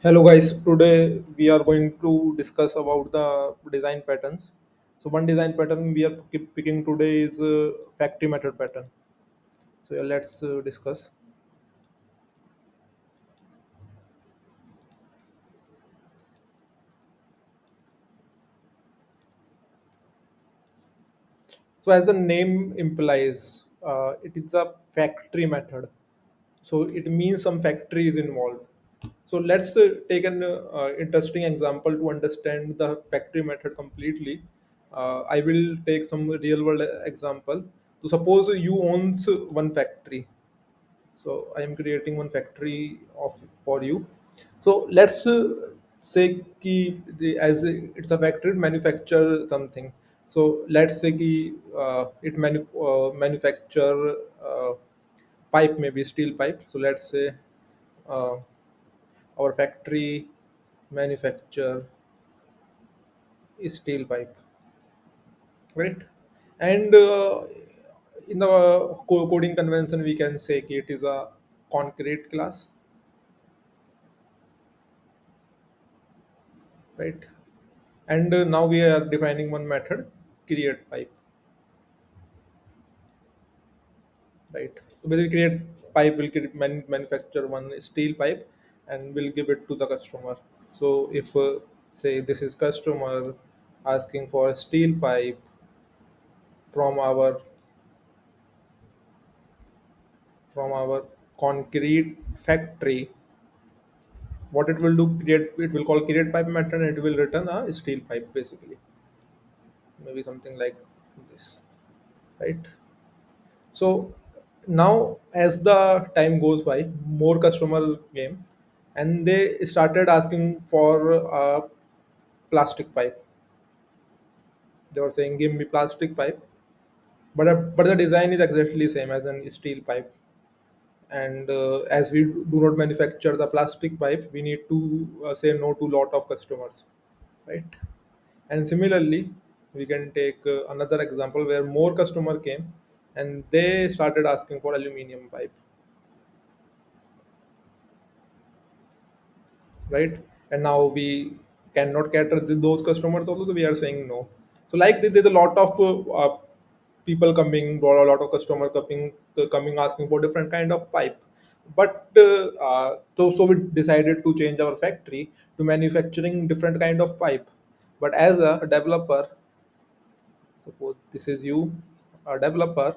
Hello guys, today we are going to discuss about the design patterns. So one design pattern we are picking today is factory method pattern. So yeah, let's discuss. So as the name implies, it is a factory method. So it means some factory is involved. So let's take an interesting example to understand the factory method completely. I will take some real world example. So suppose you owns one factory. So I am creating one factory of for you. So let's say as it's a factory, it manufacture something. So let's say manufacture pipe, maybe steel pipe. So let's say uh, our factory manufacture steel pipe, right? And in the coding convention, we can say it is a concrete class, right? And now we are defining one method, create pipe, right? So basically create pipe will manufacture one steel pipe and will give it to the customer. So if say this is customer asking for a steel pipe from our concrete factory, what it will do, create, it will call create pipe method and it will return a steel pipe, basically maybe something like this, right? So now, as the time goes by, more customer came, and they started asking for a plastic pipe. They were saying, "Give me plastic pipe," but the design is exactly same as an steel pipe. And as we do not manufacture the plastic pipe, we need to say no to lot of customers, right? And similarly, we can take another example where more customer came, and they started asking for aluminum pipe, right? And now we cannot cater those customers also, so we are saying no. So like there's a lot of people coming, or a lot of customer coming asking for different kind of pipe. But so we decided to change our factory to manufacturing different kind of pipe. But as a developer, suppose this is you, a developer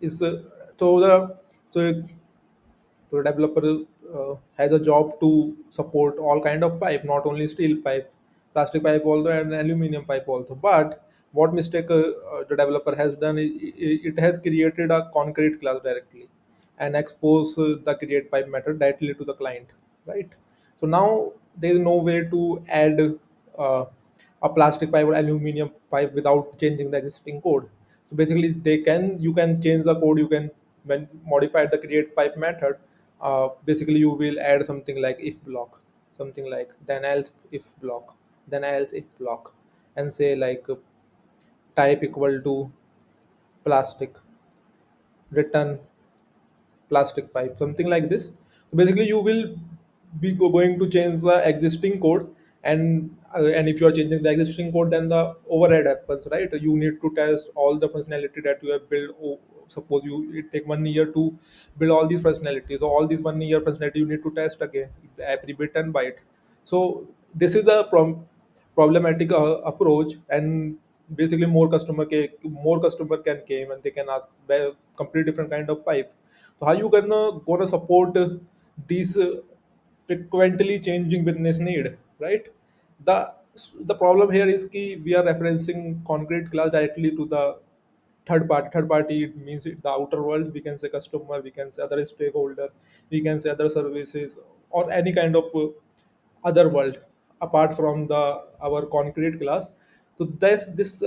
is so the so so developer has a job to support all kind of pipe, not only steel pipe, plastic pipe also, and aluminum pipe also. But what mistake the developer has done is it has created a concrete class directly and expose the create pipe method directly to the client, right? So now there is no way to add uh, a plastic pipe or aluminum pipe without changing the existing code. So basically, you can change the code. You can when modify the create pipe method. Basically, you will add something like if block, something like then else if block, then else if block, and say like type equal to plastic, return plastic pipe, something like this. Basically you will be going to change the existing code, and if you are changing the existing code, then the overhead happens, right? You need to test all the functionality that you have built. Suppose you it take 1 year to build all these functionalities, so all these 1 year functionality you need to test again every bit and byte. So this is the problematic approach. And basically more customer can came and they can ask complete different kind of pipe. So how you gonna support these frequently changing business need, right? The the problem here is ki we are referencing concrete class directly to the third party. Third party, it means the outer world. We can say customer, we can say other stakeholder, we can say other services, or any kind of other world apart from the our concrete class. So this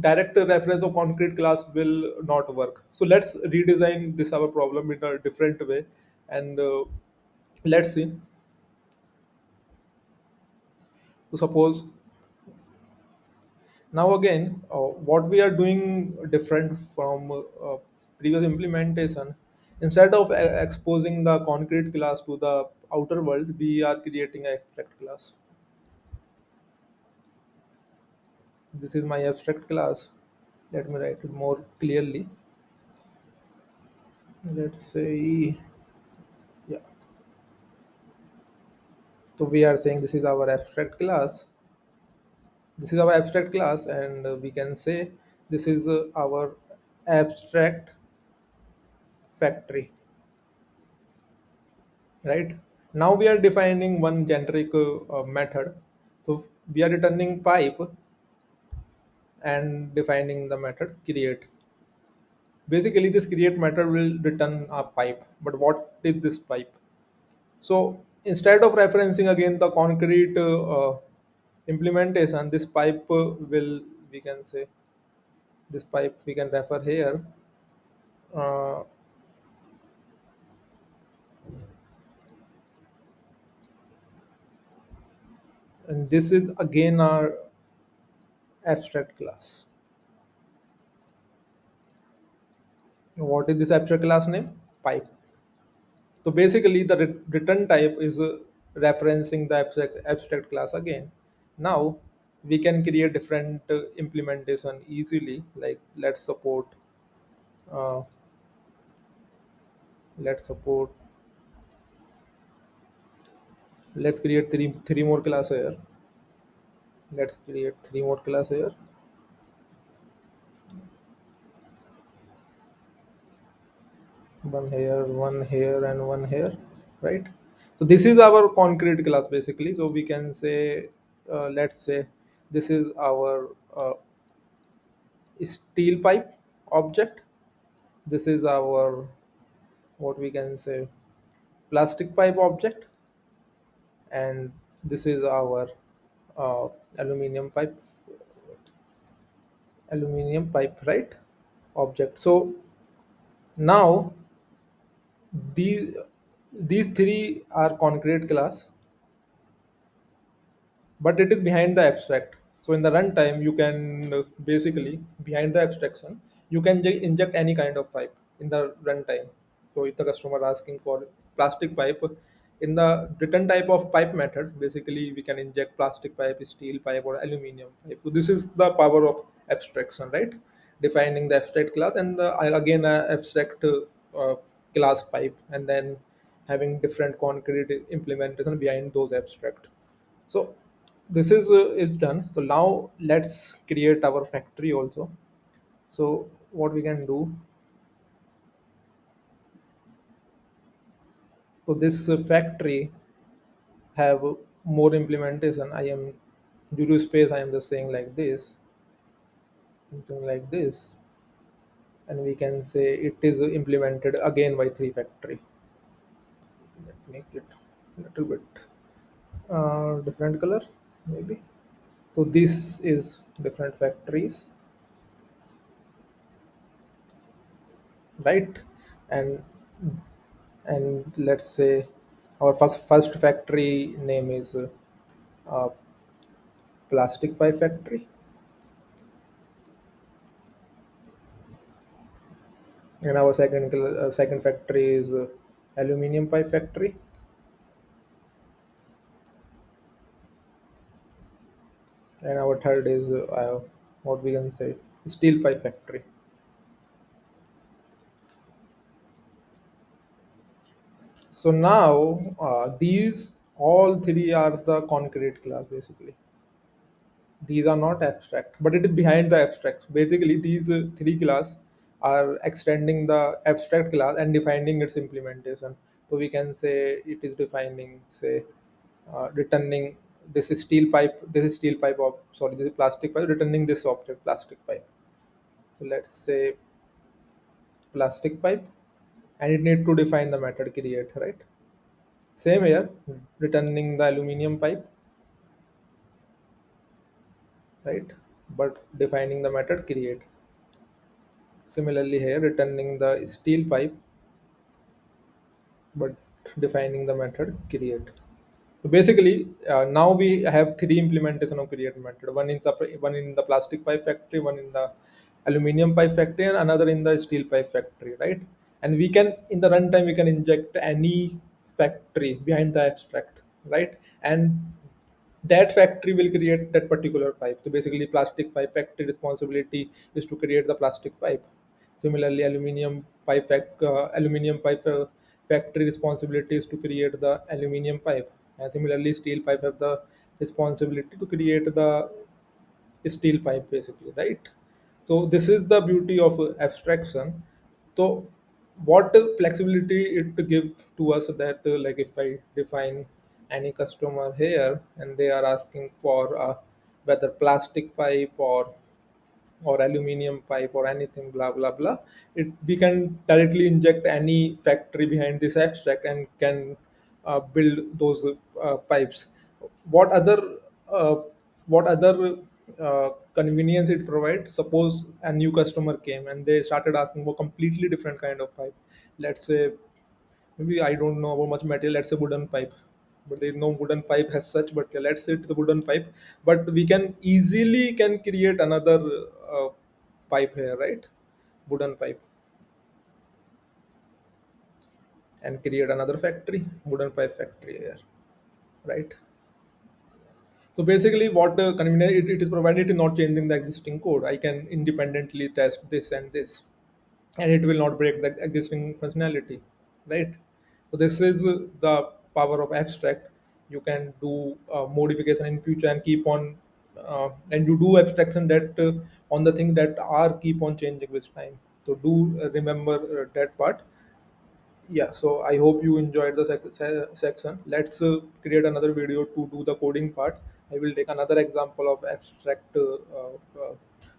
direct reference of concrete class will not work. So let's redesign this our problem in a different way. And let's see. So suppose now again, what we are doing different from previous implementation Instead of exposing the concrete class to the outer world, we are creating an abstract class. This is my abstract class. Let me write it more clearly. Let's say, yeah. So we are saying this is our abstract class. This is our abstract class, and we can say this is our abstract factory, right? Now we are defining one generic method. So we are returning pipe and defining the method create. Basically, this create method will return a pipe. But what is this pipe? So instead of referencing again the concrete implementation, this pipe will, we can say, this pipe we can refer here. Uh, and this is again our abstract class. What is this abstract class name? Pipe. So basically, the return type is referencing the abstract class again. Now we can create different implementation easily. Like uh, let's support let's create three more class here. Let's create three more class here. One here, one here, and one here, right? So this is our concrete class basically. So we can say, let's say this is our steel pipe object. This is our, what we can say, plastic pipe object, and this is our uh, aluminum pipe right, object. So now these these three are concrete class, but it is behind the abstract. So in the runtime, you can basically behind the abstraction, you can inject any kind of pipe in the runtime. So if the customer asking for plastic pipe, in the return type of pipe method, basically we can inject plastic pipe, steel pipe, or aluminum pipe. So this is the power of abstraction, right? Defining the abstract class and the, again abstract class pipe, and then having different concrete implementation behind those abstract. So this is done. So now let's create our factory also. So what we can do, so this factory have more implementation. I am, due to space, I am just saying like this, something like this, and we can say it is implemented again by three factory. Let make it a little bit different color maybe. So this is different factories, right? And let's say our first factory name is uh, plastic pipe factory, and our second factory is aluminum pipe factory, and our third is what we can say, steel pipe factory. So now these all three are the concrete class basically. These are not abstract, but it is behind the abstracts. Basically, these three class are extending the abstract class and defining its implementation. So we can say it is defining, say, returning this is steel pipe of, sorry, this is plastic pipe, returning this object, plastic pipe. So let's say plastic pipe, and it need to define the method create, right? Same here, returning the aluminum pipe, right? But defining the method create. Similarly here, returning the steel pipe, but defining the method create. So basically, now we have three implementation of create method. One in the plastic pipe factory, one in the aluminum pipe factory, and another in the steel pipe factory, right? and we can, in the runtime, we can inject any factory behind the abstract, right? And that factory will create that particular pipe. So basically, plastic pipe factory responsibility is to create the plastic pipe. Similarly, aluminium pipe factory responsibility is to create the aluminium pipe. And similarly, steel pipe have the responsibility to create the steel pipe, basically, right? So this is the beauty of abstraction. So what flexibility it give to us, that like if I define any customer here and they are asking for whether plastic pipe or aluminium pipe or anything, blah blah blah, it we can directly inject any factory behind this abstract and can build those pipes. What other uh, what other convenience it provides? Suppose a new customer came and they started asking for completely different kind of pipe. Let's say, maybe I don't know about much material, let's say wooden pipe, but there is no wooden pipe as such, but yeah, let's say it's the wooden pipe. But we can easily can create another uh, pipe here, right? Wooden pipe, and create another factory, wooden pipe factory here, right? So basically, what convenience it is provided is not changing the existing code. I can independently test this and this, and it will not break the existing functionality, right? So this is the power of abstract. You can do modification in future and keep on, and you do abstraction that on the things that are keep on changing with time. So do remember that part. Yeah, so I hope you enjoyed the section. Let's create another video to do the coding part. I will take another example of abstract,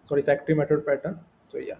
sorry, factory method pattern. So yeah.